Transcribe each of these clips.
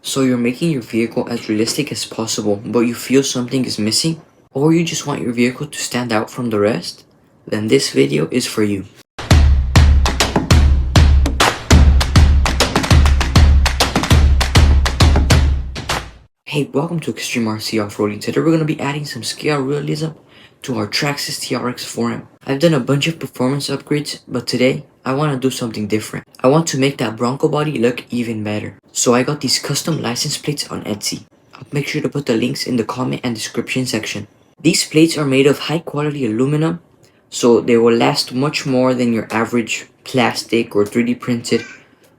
So you're making your vehicle as realistic as possible, but you feel something is missing? Or you just want your vehicle to stand out from the rest? Then this video is for you. Hey, welcome to Extreme RC Off-Roading. Today we're going to be adding some scale realism to our Traxxas TRX4M. I've done a bunch of performance upgrades, but today I want to do something different. I want to make that Bronco body look even better. So I got these custom license plates on Etsy. I'll make sure to put the links in the comment and description section. These plates are made of high quality aluminum, so they will last much more than your average plastic or 3D printed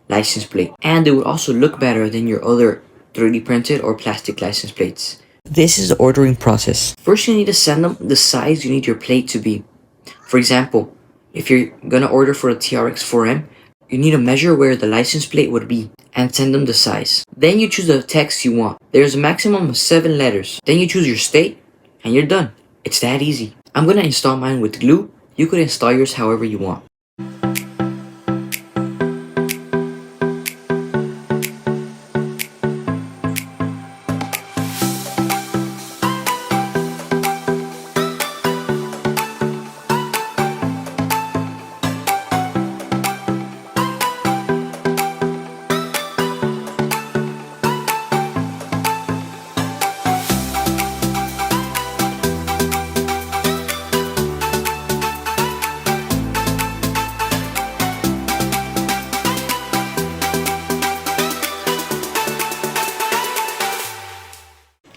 license plate. And they will also look better than your other 3D printed or plastic license plates. This is the ordering process. First, you need to send them the size you need your plate to be. For example, if you're gonna order for a TRX4M, you need to measure where the license plate would be and send them the size. Then you choose the text you want. There's a maximum of 7 letters. Then you choose your state and you're done. It's that easy. I'm gonna install mine with glue. You could install yours however you want.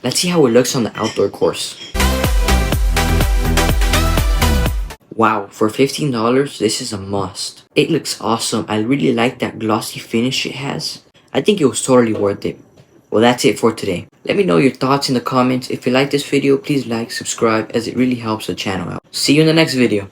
Let's see how it looks on the outdoor course. Wow, for $15, this is a must. It looks awesome. I really like that glossy finish it has. I think it was totally worth it. Well, that's it for today. Let me know your thoughts in the comments. If you like this video, please like, subscribe, as it really helps the channel out. See you in the next video.